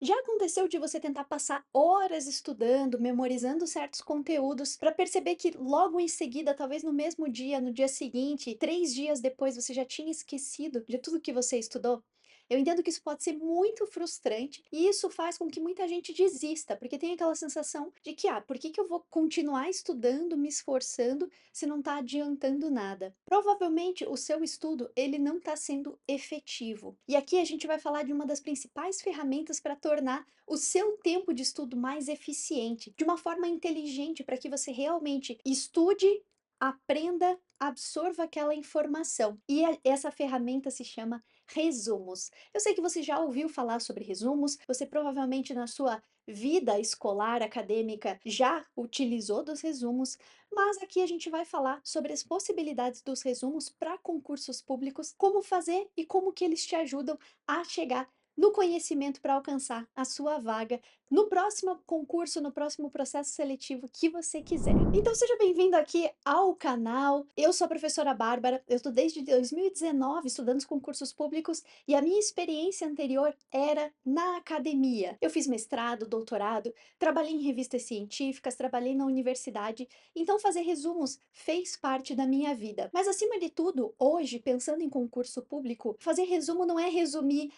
Já aconteceu de você tentar passar horas estudando, memorizando certos conteúdos, para perceber que logo em seguida, talvez no mesmo dia, no dia seguinte, 3 dias depois, você já tinha esquecido de tudo que você estudou? Eu entendo que isso pode ser muito frustrante e isso faz com que muita gente desista, porque tem aquela sensação de que, por que que eu vou continuar estudando, me esforçando, se não está adiantando nada? Provavelmente o seu estudo, ele não está sendo efetivo. E aqui a gente vai falar de uma das principais ferramentas para tornar o seu tempo de estudo mais eficiente, de uma forma inteligente, para que você realmente estude, aprenda, absorva aquela informação. E essa ferramenta se chama resumos. Eu sei que você já ouviu falar sobre resumos, você provavelmente na sua vida escolar, acadêmica, já utilizou dos resumos, mas aqui a gente vai falar sobre as possibilidades dos resumos para concursos públicos, como fazer e como que eles te ajudam a chegar no conhecimento para alcançar a sua vaga no próximo concurso, no próximo processo seletivo que você quiser. Então seja bem-vindo aqui ao canal. Eu sou a professora Bárbara, eu estou desde 2019 estudando os concursos públicos e a minha experiência anterior era na academia. Eu fiz mestrado, doutorado, trabalhei em revistas científicas, trabalhei na universidade, então fazer resumos fez parte da minha vida. Mas acima de tudo, hoje, pensando em concurso público, fazer resumo não é resumir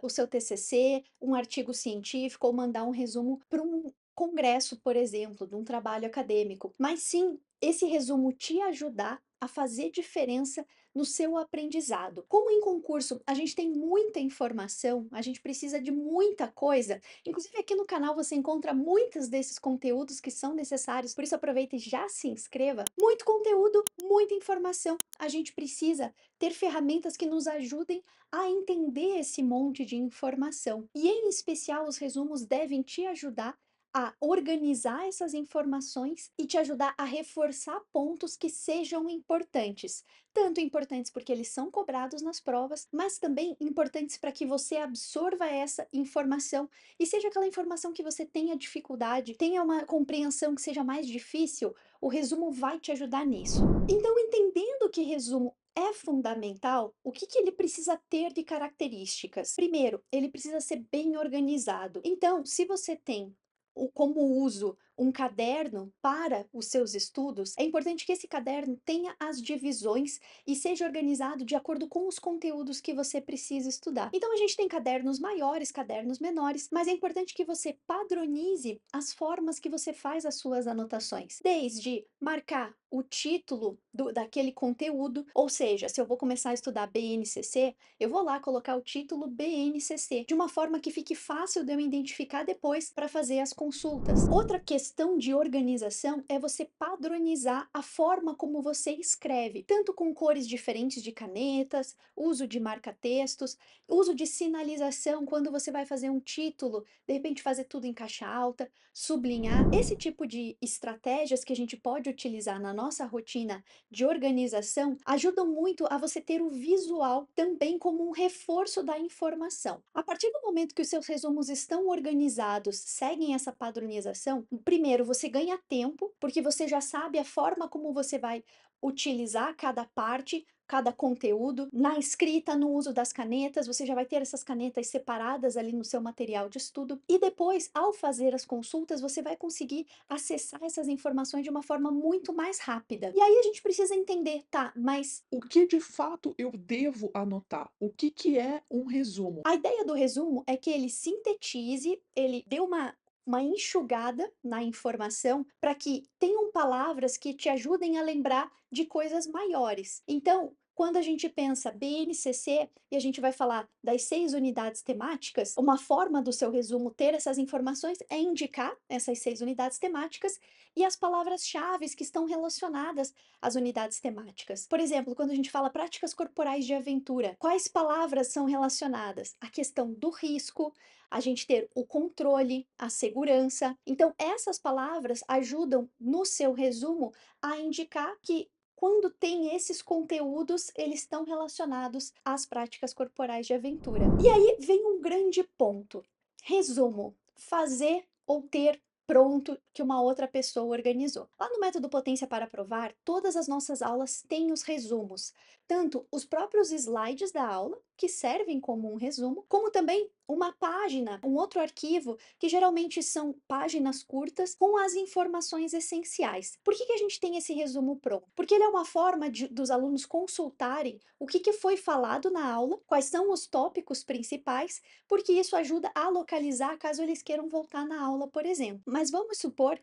o seu TCC, um artigo científico ou mandar um resumo para um congresso, por exemplo, de um trabalho acadêmico, mas sim esse resumo te ajudar a fazer diferença no seu aprendizado. Como em concurso a gente tem muita informação, a gente precisa de muita coisa, inclusive aqui no canal você encontra muitos desses conteúdos que são necessários, por isso aproveita e já se inscreva. Muito conteúdo, muita informação. A gente precisa ter ferramentas que nos ajudem a entender esse monte de informação. E em especial os resumos devem te ajudar a organizar essas informações e te ajudar a reforçar pontos que sejam importantes. Tanto importantes porque eles são cobrados nas provas, mas também importantes para que você absorva essa informação e seja aquela informação que você tenha dificuldade, tenha uma compreensão que seja mais difícil, o resumo vai te ajudar nisso. Então, entendendo que resumo é fundamental, o que que ele precisa ter de características? Primeiro, ele precisa ser bem organizado. Então, se você tem como uso um caderno para os seus estudos, é importante que esse caderno tenha as divisões e seja organizado de acordo com os conteúdos que você precisa estudar. Então a gente tem cadernos maiores, cadernos menores, mas é importante que você padronize as formas que você faz as suas anotações, desde marcar o título daquele conteúdo, ou seja, se eu vou começar a estudar BNCC, eu vou lá colocar o título BNCC, de uma forma que fique fácil de eu identificar depois para fazer as consultas. Outra questão de organização é você padronizar a forma como você escreve, tanto com cores diferentes de canetas, uso de marca-textos, uso de sinalização quando você vai fazer um título, de repente fazer tudo em caixa alta, sublinhar. Esse tipo de estratégias que a gente pode utilizar na nossa rotina de organização ajudam muito a você ter o visual também como um reforço da informação. A partir do momento que os seus resumos estão organizados, seguem essa padronização, primeiro você ganha tempo, porque você já sabe a forma como você vai utilizar cada parte, cada conteúdo. Na escrita, no uso das canetas, você já vai ter essas canetas separadas ali no seu material de estudo. E depois, ao fazer as consultas, você vai conseguir acessar essas informações de uma forma muito mais rápida. E aí a gente precisa entender, tá, mas O que de fato eu devo anotar? O que que é um resumo? a ideia do resumo é que ele sintetize, ele dê uma enxugada na informação para que tenham palavras que te ajudem a lembrar de coisas maiores. Então, quando a gente pensa BNCC e a gente vai falar das 6 unidades temáticas, uma forma do seu resumo ter essas informações é indicar essas 6 unidades temáticas e as palavras-chave que estão relacionadas às unidades temáticas. Por exemplo, quando a gente fala práticas corporais de aventura, quais palavras são relacionadas? A questão do risco, a gente ter o controle, a segurança. Então, essas palavras ajudam no seu resumo a indicar que quando tem esses conteúdos, eles estão relacionados às práticas corporais de aventura. E aí vem um grande ponto. Resumo: fazer ou ter pronto que uma outra pessoa organizou. Lá no método Potência para Provar, todas as nossas aulas têm os resumos, tanto os próprios slides da aula, que servem como um resumo, como também uma página, um outro arquivo, que geralmente são páginas curtas com as informações essenciais. Por que a gente tem esse resumo pronto? Porque ele é uma forma dos alunos consultarem o que foi falado na aula, quais são os tópicos principais, porque isso ajuda a localizar caso eles queiram voltar na aula, por exemplo. Mas vamos supor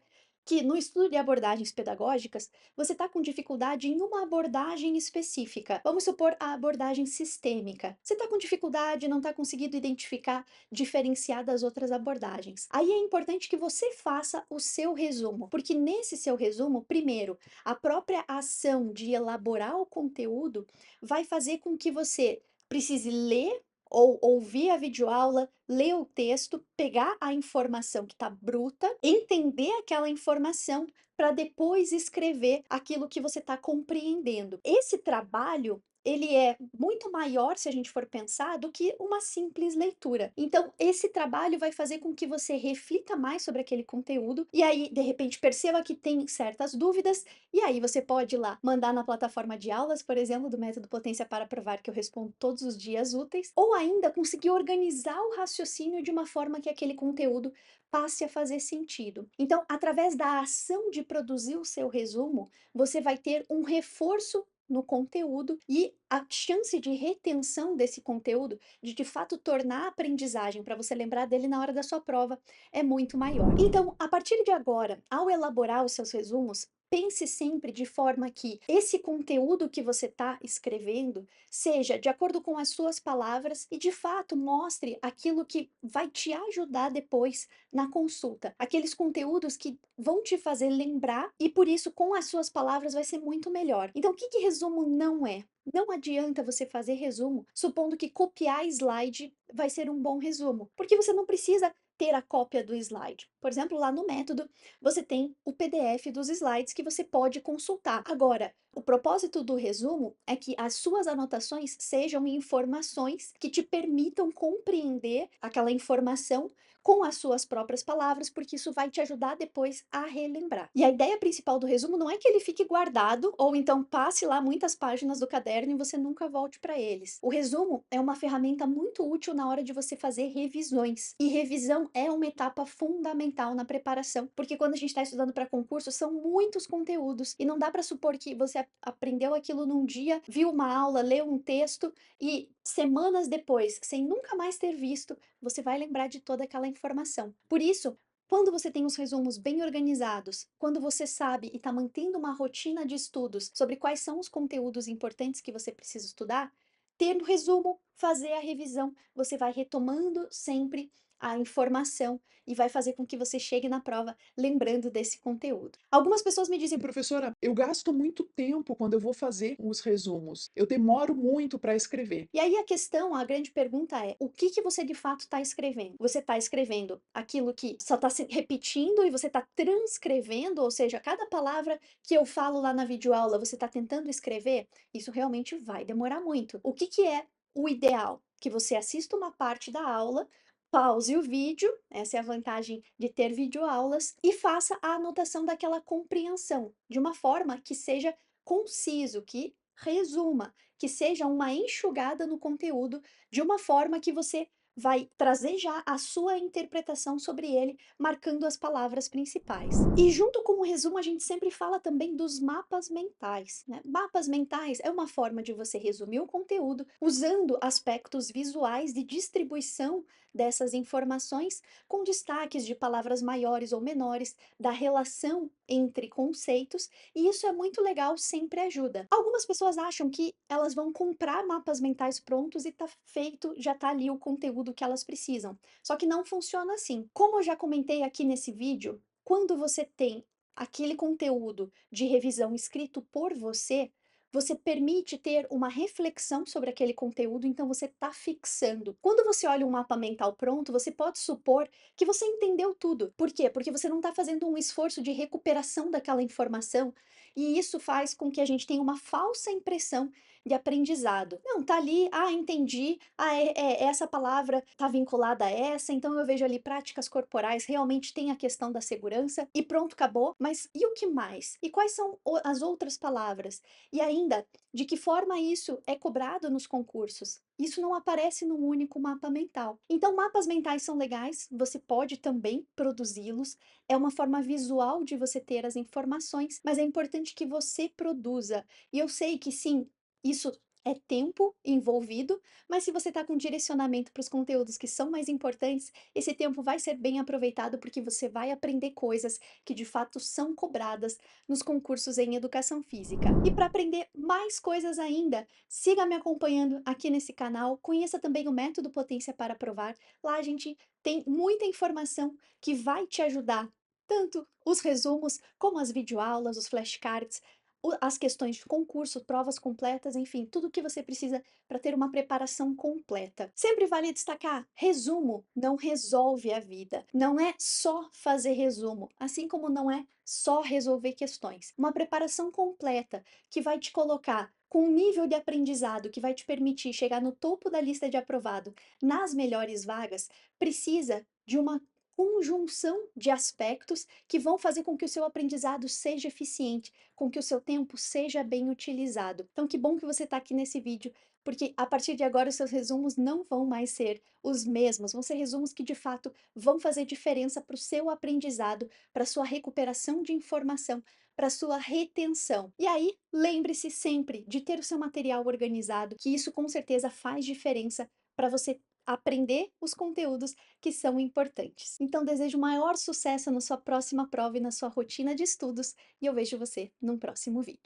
que no estudo de abordagens pedagógicas, você está com dificuldade em uma abordagem específica. Vamos supor a abordagem sistêmica. Você está com dificuldade, não está conseguindo identificar, diferenciar das outras abordagens. Aí é importante que você faça o seu resumo, porque nesse seu resumo, primeiro, a própria ação de elaborar o conteúdo vai fazer com que você precise ler ou ouvir a videoaula, ler o texto, pegar a informação que está bruta, entender aquela informação para depois escrever aquilo que você está compreendendo. Esse trabalho ele é muito maior, se a gente for pensar, do que uma simples leitura. Então, esse trabalho vai fazer com que você reflita mais sobre aquele conteúdo e aí, de repente, perceba que tem certas dúvidas e aí você pode ir lá mandar na plataforma de aulas, por exemplo, do método Potência para Provar, que eu respondo todos os dias úteis, ou ainda conseguir organizar o raciocínio de uma forma que aquele conteúdo passe a fazer sentido. Então, através da ação de produzir o seu resumo, você vai ter um reforço no conteúdo e a chance de retenção desse conteúdo, de fato tornar a aprendizagem para você lembrar dele na hora da sua prova, é muito maior. Então, a partir de agora, ao elaborar os seus resumos, pense sempre de forma que esse conteúdo que você está escrevendo seja de acordo com as suas palavras e de fato mostre aquilo que vai te ajudar depois na consulta. Aqueles conteúdos que vão te fazer lembrar e por isso com as suas palavras vai ser muito melhor. Então, o que que resumo não é? Não adianta você fazer resumo supondo que copiar slide vai ser um bom resumo, porque você não precisa ter a cópia do slide. Por exemplo, lá no método, você tem o PDF dos slides que você pode consultar. Agora, o propósito do resumo é que as suas anotações sejam informações que te permitam compreender aquela informação com as suas próprias palavras, porque isso vai te ajudar depois a relembrar. E a ideia principal do resumo não é que ele fique guardado ou então passe lá muitas páginas do caderno e você nunca volte para eles. O resumo é uma ferramenta muito útil na hora de você fazer revisões. E revisão é uma etapa fundamental na preparação, porque quando a gente está estudando para concurso, são muitos conteúdos e não dá para supor que você aprendeu aquilo num dia, viu uma aula, leu um texto e semanas depois, sem nunca mais ter visto, você vai lembrar de toda aquela informação. Por isso, quando você tem os resumos bem organizados, quando você sabe e está mantendo uma rotina de estudos sobre quais são os conteúdos importantes que você precisa estudar, ter no resumo, fazer a revisão, você vai retomando sempre a informação e vai fazer com que você chegue na prova lembrando desse conteúdo. Algumas pessoas me dizem: Professora, eu gasto muito tempo quando eu vou fazer os resumos. Eu demoro muito para escrever. e aí a questão, a grande pergunta é: o que que você de fato está escrevendo? Você está escrevendo aquilo que só está se repetindo e você está transcrevendo, ou seja, cada palavra que eu falo lá na videoaula, você está tentando escrever? Isso realmente vai demorar muito. O que que é o ideal? Que você assista uma parte da aula, pause o vídeo, essa é a vantagem de ter videoaulas, e faça a anotação daquela compreensão, de uma forma que seja conciso, que resuma, que seja uma enxugada no conteúdo, de uma forma que você vai trazer já a sua interpretação sobre ele, marcando as palavras principais. E junto com o resumo, a gente sempre fala também dos mapas mentais, né? Mapas mentais é uma forma de você resumir o conteúdo usando aspectos visuais de distribuição dessas informações, com destaques de palavras maiores ou menores, da relação entre conceitos, e isso é muito legal, sempre ajuda. Algumas pessoas acham que elas vão comprar mapas mentais prontos e tá feito, já tá ali o conteúdo que elas precisam. Só que não funciona assim. Como eu já comentei aqui nesse vídeo, quando você tem aquele conteúdo de revisão escrito por você, você permite ter uma reflexão sobre aquele conteúdo, então você está fixando. Quando você olha um mapa mental pronto, você pode supor que você entendeu tudo. Por quê? Porque você não está fazendo um esforço de recuperação daquela informação, e isso faz com que a gente tenha uma falsa impressão de aprendizado. Não, tá ali, ah, entendi, ah, essa palavra tá vinculada a essa, então eu vejo ali práticas corporais, realmente tem a questão da segurança e pronto, acabou. Mas e o que mais? E quais são as outras palavras? E ainda, de que forma isso é cobrado nos concursos? Isso não aparece num único mapa mental. Então, mapas mentais são legais, você pode também produzi-los, é uma forma visual de você ter as informações, mas é importante que você produza. E eu sei que sim, isso é tempo envolvido, mas se você está com direcionamento para os conteúdos que são mais importantes, esse tempo vai ser bem aproveitado porque você vai aprender coisas que de fato são cobradas nos concursos em educação física. E para aprender mais coisas ainda, siga me acompanhando aqui nesse canal, conheça também o método Potência para Provar. Lá a gente tem muita informação que vai te ajudar, tanto os resumos, como as videoaulas, os flashcards, as questões de concurso, provas completas, enfim, tudo o que você precisa para ter uma preparação completa. Sempre vale destacar: resumo não resolve a vida. Não é só fazer resumo, assim como não é só resolver questões. Uma preparação completa que vai te colocar com um nível de aprendizado que vai te permitir chegar no topo da lista de aprovado nas melhores vagas, precisa de uma conjunção de aspectos que vão fazer com que o seu aprendizado seja eficiente, com que o seu tempo seja bem utilizado. Então, que bom que você está aqui nesse vídeo, porque a partir de agora os seus resumos não vão mais ser os mesmos, vão ser resumos que de fato vão fazer diferença para o seu aprendizado, para a sua recuperação de informação, para a sua retenção. E aí, lembre-se sempre de ter o seu material organizado, que isso com certeza faz diferença para você aprender os conteúdos que são importantes. Então, desejo maior sucesso na sua próxima prova e na sua rotina de estudos, e eu vejo você num próximo vídeo.